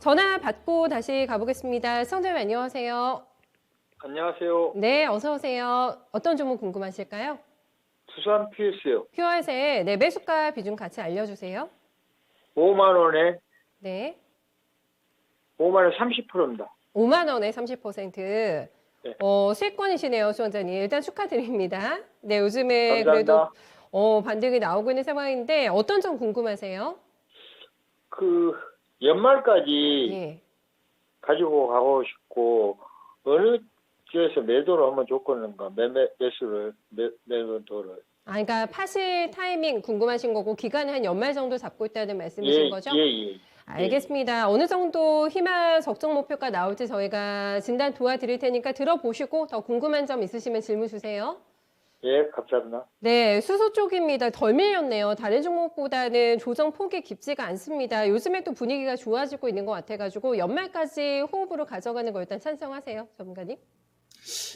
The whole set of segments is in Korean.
전화 받고 다시 가보겠습니다. 시청자님 안녕하세요. 안녕하세요. 네, 어서 오세요. 어떤 종목 궁금하실까요? 두산 PS요. 퓨어셋의 네, 매수가 비중 같이 알려주세요. 5만 원에 네, 5만 원 30%입니다. 5만 원에 30%. 네. 수익권이시네요, 수원자님. 일단 축하드립니다. 네, 요즘에 감사합니다. 그래도 반등이 나오고 있는 상황인데 어떤 점 궁금하세요? 그 연말까지 예. 가지고 가고 싶고 어느 지에서 매도를 하면 좋겠는가? 매수를 매도를. 그러니까 파실 타이밍 궁금하신 거고 기간은 한 연말 정도 잡고 있다는 말씀이신 거죠? 예. 알겠습니다. 어느 정도 희망 적정 목표가 나올지 저희가 진단 도와드릴 테니까 들어보시고 더 궁금한 점 있으시면 질문 주세요. 예, 감사합니다. 네, 수소 쪽입니다. 덜 밀렸네요. 다른 종목보다는 조정 폭이 깊지가 않습니다. 요즘에 또 분위기가 좋아지고 있는 것 같아가지고 연말까지 호흡으로 가져가는 거 일단 찬성하세요, 전문가님.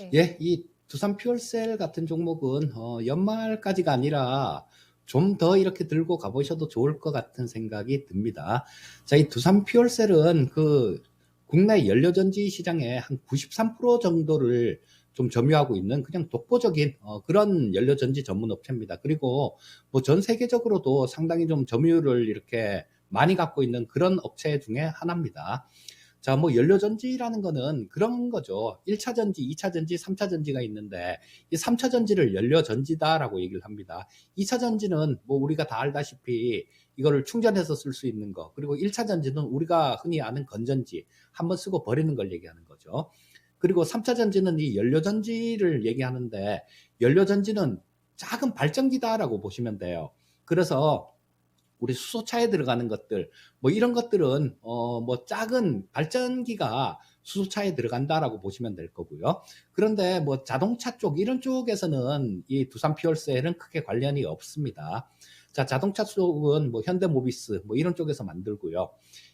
네. 예, 이 두산 퓨얼셀 같은 종목은 연말까지가 아니라 좀 더 이렇게 들고 가보셔도 좋을 것 같은 생각이 듭니다. 자, 이 두산 퓨얼셀은 그 국내 연료전지 시장의 한 93% 정도를 좀 점유하고 있는 그냥 독보적인 그런 연료전지 전문 업체입니다. 그리고 뭐 전 세계적으로도 상당히 좀 점유율을 이렇게 많이 갖고 있는 그런 업체 중에 하나입니다. 자, 뭐 연료전지라는 거는 그런 거죠. 1차 전지, 2차 전지, 3차 전지가 있는데 이 3차 전지를 연료전지다라고 얘기를 합니다. 2차 전지는 뭐 우리가 다 알다시피 이거를 충전해서 쓸 수 있는 거. 그리고 1차 전지는 우리가 흔히 아는 건전지, 한번 쓰고 버리는 걸 얘기하는 거죠. 그리고 3차 전지는 이 연료전지를 얘기하는데 연료전지는 작은 발전기다라고 보시면 돼요. 그래서 우리 수소차에 들어가는 것들, 뭐 이런 것들은 뭐 작은 발전기가 수소차에 들어간다라고 보시면 될 거고요. 그런데 뭐 자동차 쪽 이런 쪽에서는 이 두산 퓨얼셀은 크게 관련이 없습니다. 자, 자동차 쪽은 뭐 현대모비스 뭐 이런 쪽에서 만들고요.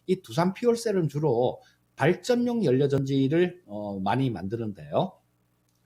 이 두산 퓨얼셀은 주로 발전용 연료전지를 많이 만드는데요.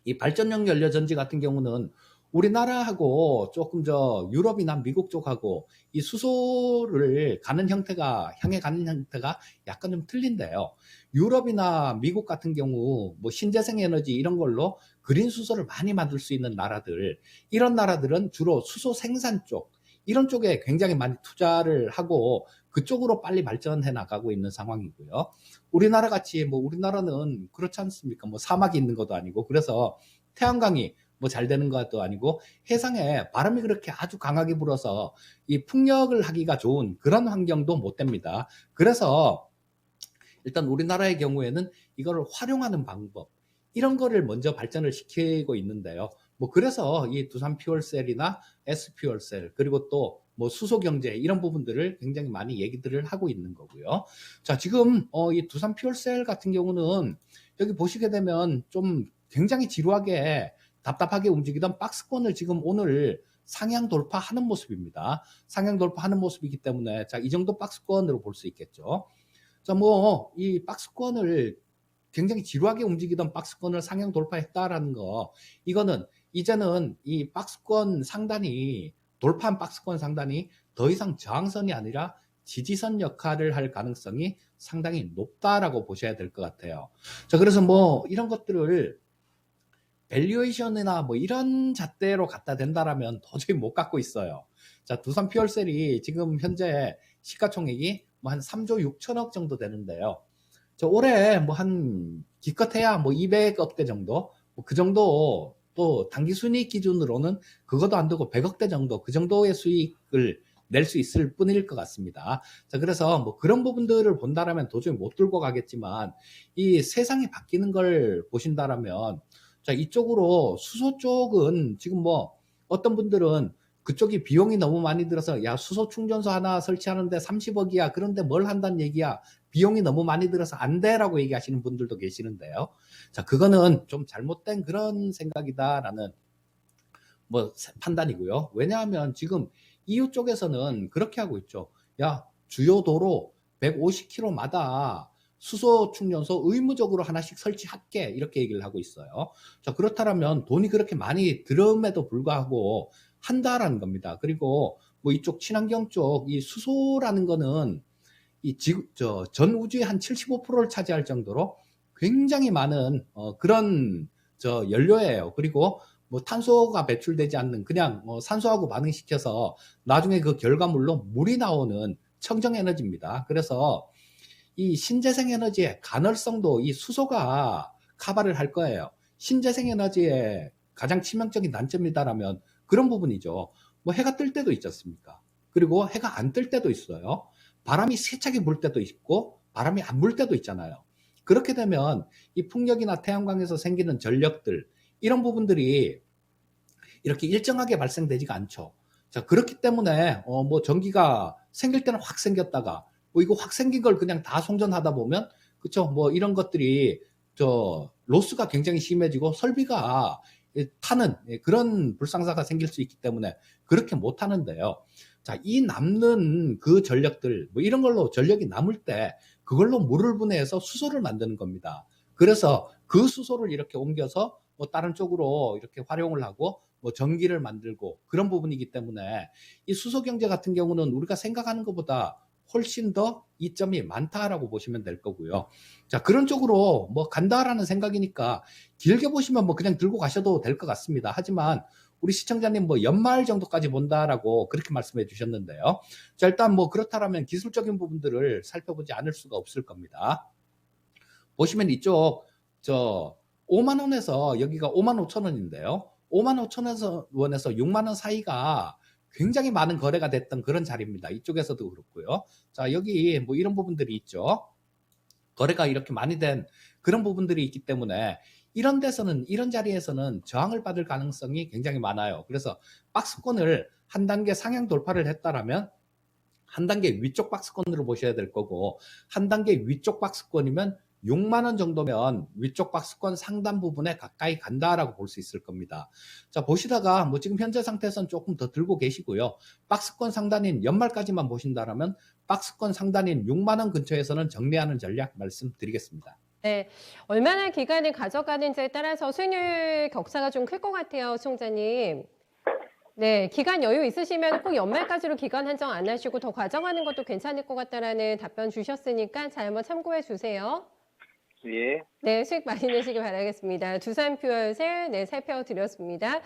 이 발전용 연료전지 같은 경우는 우리나라하고 조금 유럽이나 미국 쪽하고 이 수소를 향해 가는 형태가 약간 좀 틀린데요. 유럽이나 미국 같은 경우 뭐 신재생 에너지 이런 걸로 그린 수소를 많이 만들 수 있는 나라들, 이런 나라들은 주로 수소 생산 쪽, 이런 쪽에 굉장히 많이 투자를 하고 그쪽으로 빨리 발전해 나가고 있는 상황이고요. 우리나라 같이 뭐 우리나라는 그렇지 않습니까? 뭐 사막이 있는 것도 아니고 그래서 태양광이 뭐 잘 되는 것도 아니고 해상에 바람이 그렇게 아주 강하게 불어서 이 풍력을 하기가 좋은 그런 환경도 못 됩니다. 그래서 일단 우리나라의 경우에는 이거를 활용하는 방법, 이런 거를 먼저 발전을 시키고 있는데요. 뭐 그래서 이 두산 퓨얼셀이나 S 퓨얼셀 그리고 또 뭐 수소 경제 이런 부분들을 굉장히 많이 얘기들을 하고 있는 거고요. 자, 지금 이 두산 퓨얼셀 같은 경우는 여기 보시게 되면 좀 굉장히 지루하게 답답하게 움직이던 박스권을 지금 오늘 상향 돌파하는 모습입니다. 상향 돌파하는 모습이기 때문에 자, 이 정도 박스권으로 볼 수 있겠죠. 자, 뭐 이 박스권을 굉장히 지루하게 움직이던 박스권을 상향 돌파했다라는 거, 이거는 이제는 이 박스권 상단이 돌파한 박스권 상단이 더 이상 저항선이 아니라 지지선 역할을 할 가능성이 상당히 높다라고 보셔야 될 것 같아요. 자, 그래서 뭐 이런 것들을 밸류에이션이나 뭐 이런 잣대로 갖다 댄다라면 도저히 못 갖고 있어요. 자, 두산 퓨얼셀이 지금 현재 시가총액이 뭐 한 3조 6천억 정도 되는데요. 저 올해 뭐 한 기껏해야 뭐 200억대 정도, 뭐 그 정도, 또 당기 순이익 기준으로는 그것도 안 되고 100억대 정도, 그 정도의 수익을 낼 수 있을 뿐일 것 같습니다. 자, 그래서 뭐 그런 부분들을 본다라면 도저히 못 들고 가겠지만 이 세상이 바뀌는 걸 보신다라면, 자, 이쪽으로 수소 쪽은 지금 뭐 어떤 분들은 그쪽이 비용이 너무 많이 들어서 야, 수소 충전소 하나 설치하는데 30억이야. 그런데 뭘 한다는 얘기야. 비용이 너무 많이 들어서 안 돼라고 얘기하시는 분들도 계시는데요. 자, 그거는 좀 잘못된 그런 생각이다라는 뭐 판단이고요. 왜냐하면 지금 EU 쪽에서는 그렇게 하고 있죠. 야, 주요 도로 150km마다 수소 충전소 의무적으로 하나씩 설치할게, 이렇게 얘기를 하고 있어요. 자, 그렇다면 돈이 그렇게 많이 들음에도 불구하고 한다라는 겁니다. 그리고 뭐 이쪽 친환경 쪽 이 수소라는 거는 전 우주의 한 75%를 차지할 정도로 굉장히 많은 그런 연료예요. 그리고 뭐 탄소가 배출되지 않는 그냥 산소하고 반응시켜서 나중에 그 결과물로 물이 나오는 청정 에너지입니다. 그래서 이 신재생 에너지의 간헐성도 이 수소가 커버를 할 거예요. 신재생 에너지의 가장 치명적인 단점이다라면 그런 부분이죠. 뭐 해가 뜰 때도 있지 않습니까? 그리고 해가 안 뜰 때도 있어요. 바람이 세차게 불 때도 있고 바람이 안 불 때도 있잖아요. 그렇게 되면 이 풍력이나 태양광에서 생기는 전력들 이런 부분들이 이렇게 일정하게 발생되지가 않죠. 자, 그렇기 때문에 뭐 전기가 생길 때는 확 생겼다가 뭐 이거 확 생긴 걸 그냥 다 송전하다 보면 그쵸? 뭐 이런 것들이 로스가 굉장히 심해지고 설비가 타는 그런 불상사가 생길 수 있기 때문에 그렇게 못 하는데요. 자, 이 남는 그 전력들 뭐 이런 걸로 전력이 남을 때 그걸로 물을 분해해서 수소를 만드는 겁니다. 그래서 그 수소를 이렇게 옮겨서 뭐 다른 쪽으로 이렇게 활용을 하고 뭐 전기를 만들고 그런 부분이기 때문에 이 수소 경제 같은 경우는 우리가 생각하는 것보다 훨씬 더 이점이 많다라고 보시면 될 거고요. 자, 그런 쪽으로 뭐 간다라는 생각이니까 길게 보시면 뭐 그냥 들고 가셔도 될 것 같습니다. 하지만 우리 시청자님 뭐 연말 정도까지 본다라고 그렇게 말씀해 주셨는데요. 자, 일단 뭐 그렇다라면 기술적인 부분들을 살펴보지 않을 수가 없을 겁니다. 보시면 이쪽 5만 원에서 여기가 5만 5천 원인데요. 5만 5천 원에서 6만 원 사이가 굉장히 많은 거래가 됐던 그런 자리입니다. 이쪽에서도 그렇고요. 자, 여기 뭐 이런 부분들이 있죠. 거래가 이렇게 많이 된 그런 부분들이 있기 때문에 이런 데서는 이런 자리에서는 저항을 받을 가능성이 굉장히 많아요. 그래서 박스권을 한 단계 상향 돌파를 했다라면 한 단계 위쪽 박스권으로 보셔야 될 거고 한 단계 위쪽 박스권이면 6만 원 정도면 위쪽 박스권 상단 부분에 가까이 간다라고 볼 수 있을 겁니다. 자, 보시다가 뭐 지금 현재 상태에서는 조금 더 들고 계시고요. 박스권 상단인 연말까지만 보신다라면 박스권 상단인 6만 원 근처에서는 정리하는 전략 말씀드리겠습니다. 네, 얼마나 기간을 가져가는지에 따라서 수익률 격차가 좀 클 것 같아요, 시청자님. 네, 기간 여유 있으시면 꼭 연말까지로 기간 한정 안 하시고 더 가져가는 것도 괜찮을 것 같다라는 답변 주셨으니까 잘 한번 참고해 주세요. 예. 네, 수익 많이 내시길 바라겠습니다. 두산퓨얼셀 네, 살펴드렸습니다.